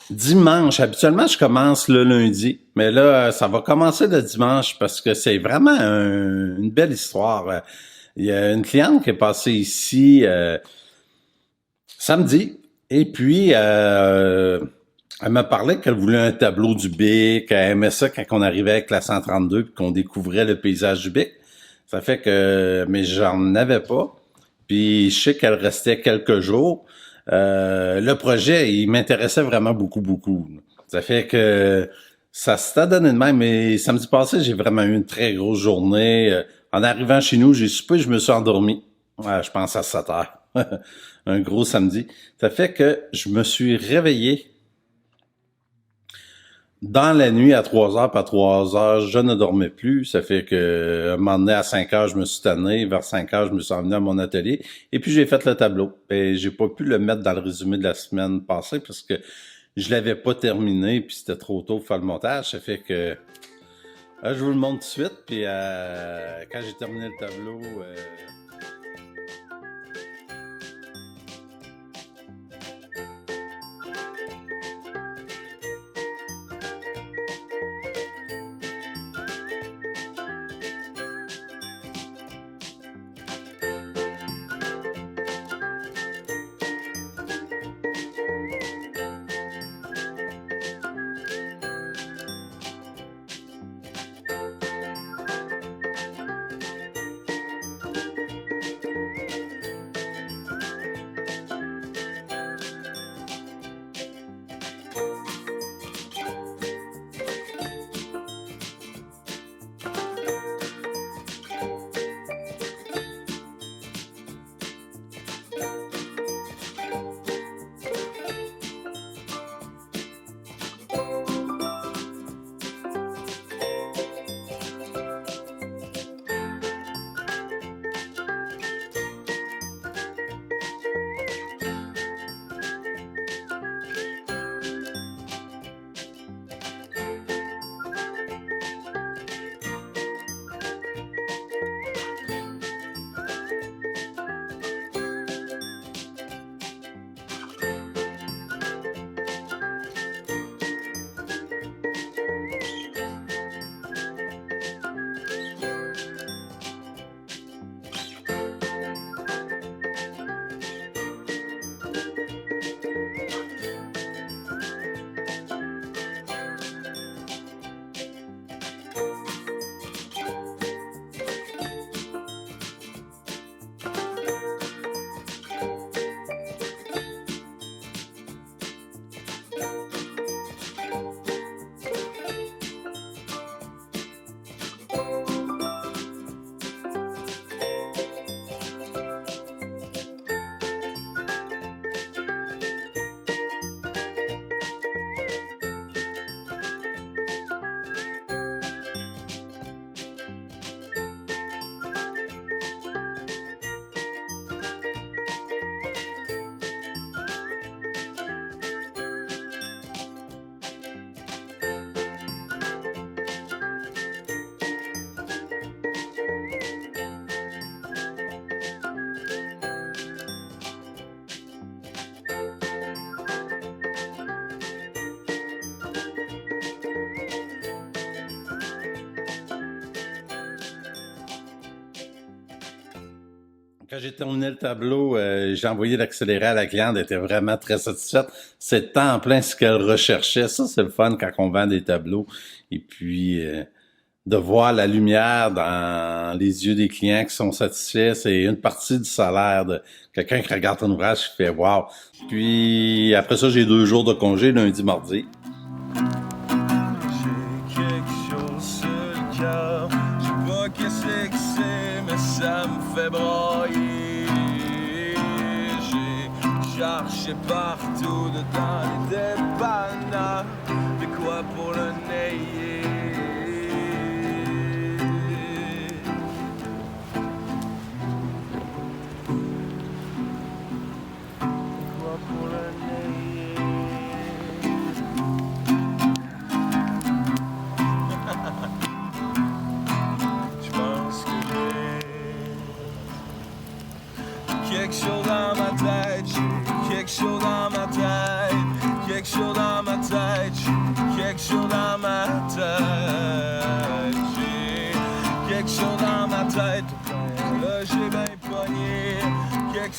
Dimanche, habituellement, je commence le lundi, mais là, ça va commencer le dimanche parce que c'est vraiment une belle histoire. Il y a une cliente qui est passée ici samedi, et puis elle m'a parlé qu'elle voulait un tableau du Bic, qu'elle aimait ça quand on arrivait avec la 132 puis qu'on découvrait le paysage du Bic. Ça fait que, mais j'en avais pas. Puis je sais qu'elle restait quelques jours. Le projet, il m'intéressait vraiment beaucoup, beaucoup. Ça fait que ça s'est donné de même. Mais samedi passé, j'ai vraiment eu une très grosse journée. En arrivant chez nous, j'ai soupé, je me suis endormi. Ouais, je pense à 7 heures. Un gros samedi. Ça fait que je me suis réveillé dans la nuit à 3 heures, pas à 3 heures, je ne dormais plus. Ça fait que, un moment donné, à 5 heures, je me suis tanné. Vers 5 heures, je me suis emmené à mon atelier. Et puis, j'ai fait le tableau. Et j'ai pas pu le mettre dans le résumé de la semaine passée parce que je l'avais pas terminé puis c'était trop tôt pour faire le montage. Ça fait que, je vous le montre tout de suite. Puis, quand j'ai terminé le tableau, quand j'ai terminé le tableau, j'ai envoyé l'accéléré à la cliente, elle était vraiment très satisfaite. C'était en plein ce qu'elle recherchait. Ça, c'est le fun quand on vend des tableaux. Et puis, de voir la lumière dans les yeux des clients qui sont satisfaits, c'est une partie du salaire de quelqu'un qui regarde ton ouvrage qui fait wow. Puis, après ça, j'ai 2 jours de congé, lundi, mardi. J'ai quelque chose sur le cœur, je sais pas qu'est-ce que c'est, mais ça me fait broyer. J'ai cherché partout dedans les dépanneurs, de quoi pour le nayer. De quoi pour le nayer. Je pense que j'ai quelque chose dans ma tête, j'ai quelque chose dans ma tête, quelque chose dans ma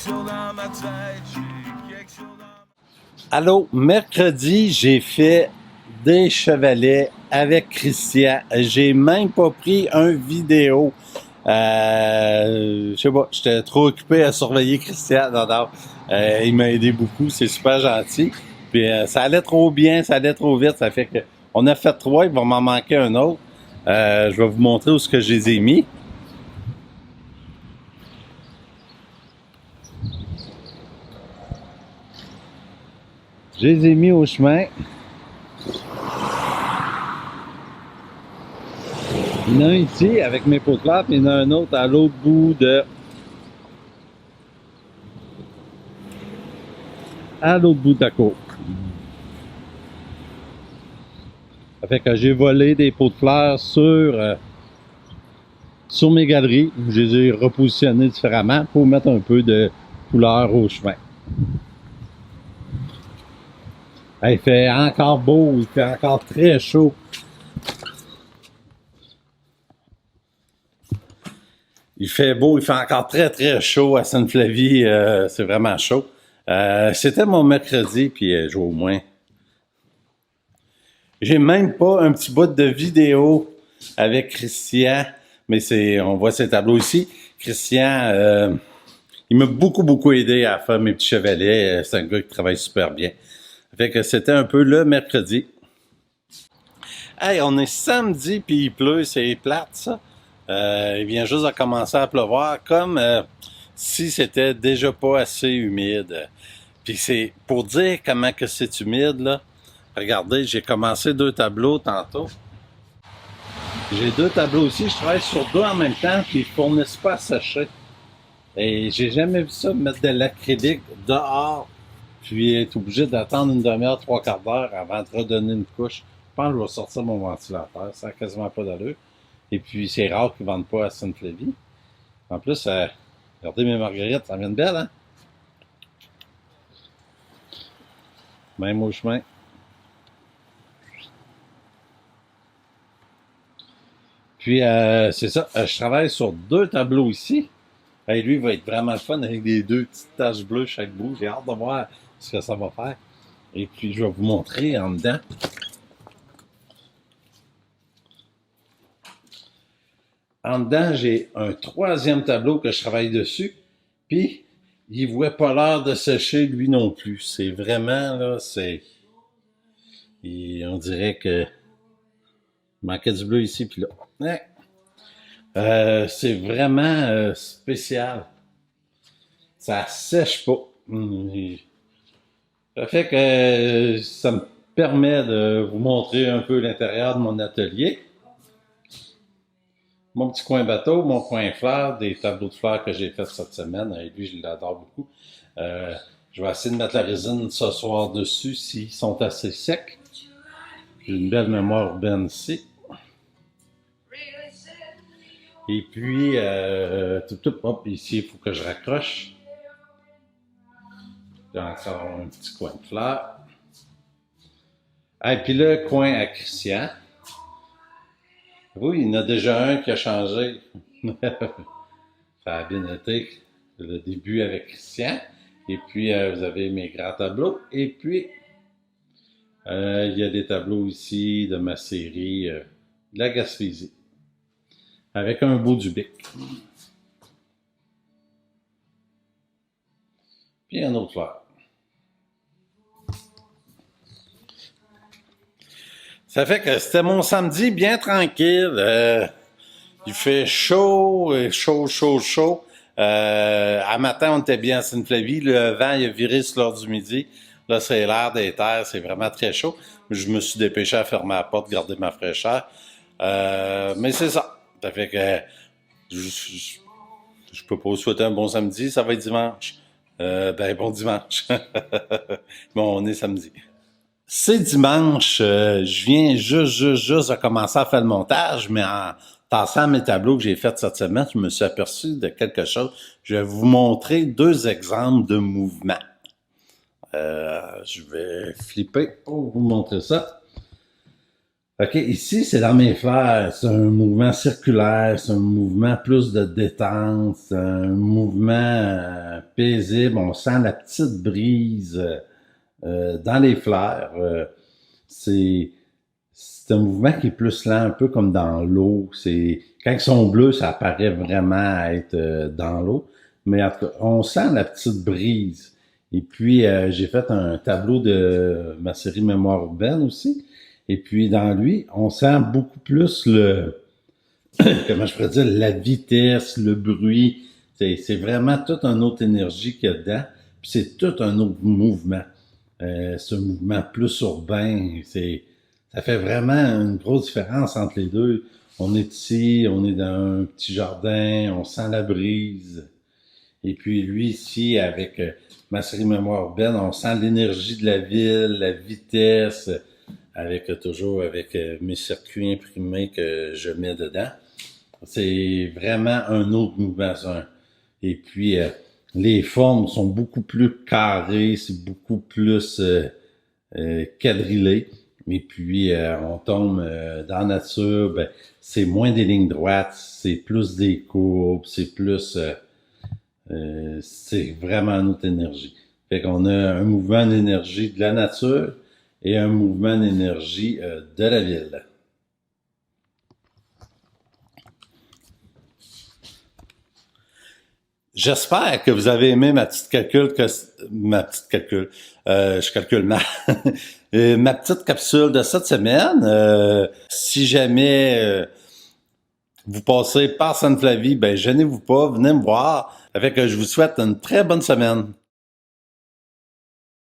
chose dans ma tête, j'ai quelque chose dans... Allô, mercredi, j'ai fait des chevalets avec Christian. J'ai même pas pris un vidéo. Je sais pas, j'étais trop occupé à surveiller Christian. Non. Il m'a aidé beaucoup, c'est super gentil. Puis ça allait trop bien, ça allait trop vite, ça fait que on a fait 3, il va m'en manquer un autre. Je vais vous montrer où ce que je les ai mis. Je les ai mis au chemin. Il y en a un ici avec mes pots clairs, puis il y en a un autre à l'autre bout de... la cour. Ça fait que j'ai volé des pots de fleurs sur mes galeries. Je les ai repositionnés différemment pour mettre un peu de couleur au chemin. Il fait encore beau, il fait encore très chaud. Il fait beau, il fait encore très très chaud à Sainte-Flavie, c'est vraiment chaud. C'était mon mercredi, puis j'ai au moins... J'ai même pas un petit bout de vidéo avec Christian, mais on voit ses tableaux ici. Christian, il m'a beaucoup aidé à faire mes petits chevalets. C'est un gars qui travaille super bien. Fait que c'était un peu le mercredi. Hey, on est samedi puis il pleut, c'est plate ça. Il vient juste de commencer à pleuvoir, comme si c'était déjà pas assez humide. Puis c'est pour dire comment que c'est humide là. Regardez, j'ai commencé 2 tableaux tantôt. J'ai 2 tableaux aussi, je travaille sur 2 en même temps, puis ils ne fournissent pas à sécher. Et j'ai jamais vu ça, mettre de l'acrylique dehors, puis être obligé d'attendre une demi-heure, 3/4 d'heure avant de redonner une couche. Je pense que je vais sortir mon ventilateur, ça n'a quasiment pas d'allure. Et puis c'est rare qu'ils ne vendent pas à Sainte-Flavie. En plus, regardez mes marguerites, ça vient de belle, hein? Même au chemin. Puis, c'est ça, je travaille sur 2 tableaux ici. Et lui, il va être vraiment le fun avec les 2 petites taches bleues chaque bout. J'ai hâte de voir ce que ça va faire. Et puis, je vais vous montrer en dedans. En dedans, j'ai un 3e tableau que je travaille dessus. Puis, il ne voit pas l'heure de sécher, lui non plus. C'est vraiment, là, on dirait que... Il manquait du bleu ici, puis là. C'est vraiment spécial. Ça sèche pas. Ça fait que ça me permet de vous montrer un peu l'intérieur de mon atelier. Mon petit coin bateau, mon coin fleurs, des tableaux de fleurs que j'ai fait cette semaine. Et lui, je l'adore beaucoup. Je vais essayer de mettre la résine ce soir dessus s'ils sont assez secs. J'ai une belle mémoire urbaine ici. Et puis, hop, ici, il faut que je raccroche. J'ai encore un petit coin de fleurs. Et puis le coin à Christian. Oui, il y en a déjà un qui a changé. Ça a bien été le début avec Christian. Et puis, vous avez mes grands tableaux. Et puis, il y a des tableaux ici de ma série de la Gaspésie. Avec un beau du bic. Puis un autre fleur. Ça fait que c'était mon samedi bien tranquille. Il fait chaud. À matin, on était bien à Sainte-Flavie. Le vent, il a viré sur l'heure du midi. Là, c'est l'air des terres. C'est vraiment très chaud. Je me suis dépêché à fermer la porte, garder ma fraîcheur. Mais c'est ça. Ça fait que je peux pas vous souhaiter un bon samedi. Ça va être dimanche. Bon dimanche. Bon, on est samedi. C'est dimanche, je viens juste de commencer à faire le montage, mais en passant mes tableaux que j'ai faits cette semaine, je me suis aperçu de quelque chose. Je vais vous montrer 2 exemples de mouvements. Je vais flipper pour vous montrer ça. OK, ici, c'est dans mes fleurs. C'est un mouvement circulaire, c'est un mouvement plus de détente, c'est un mouvement paisible. On sent la petite brise dans les fleurs. C'est c'est un mouvement qui est plus lent, un peu comme dans l'eau. C'est quand ils sont bleus, ça paraît vraiment être dans l'eau. Mais en tout cas, on sent la petite brise. Et puis, j'ai fait un tableau de ma série Mémoire urbaine aussi. Et puis, dans lui, on sent beaucoup plus comment je pourrais dire, la vitesse, le bruit. C'est vraiment toute une autre énergie qu'il y a dedans. Puis c'est tout un autre mouvement. Ce mouvement plus urbain, ça fait vraiment une grosse différence entre les deux. On est ici, on est dans un petit jardin, on sent la brise. Et puis lui ici, avec ma série Mémoire urbaine, on sent l'énergie de la ville, la vitesse, avec toujours avec mes circuits imprimés que je mets dedans. C'est vraiment un autre mouvement. Ça. Et puis, les formes sont beaucoup plus carrées, c'est beaucoup plus quadrillé. Et puis, on tombe dans la nature, ben, c'est moins des lignes droites, c'est plus des courbes, c'est plus... c'est vraiment une autre énergie. Fait qu'on a un mouvement d'énergie de la nature et un mouvement d'énergie de la ville. J'espère que vous avez aimé ma petite calcul, je calcule mal, ma petite capsule de cette semaine. Si jamais vous passez par Sainte-Flavie, ben gênez-vous pas, venez me voir. Fait que je vous souhaite une très bonne semaine.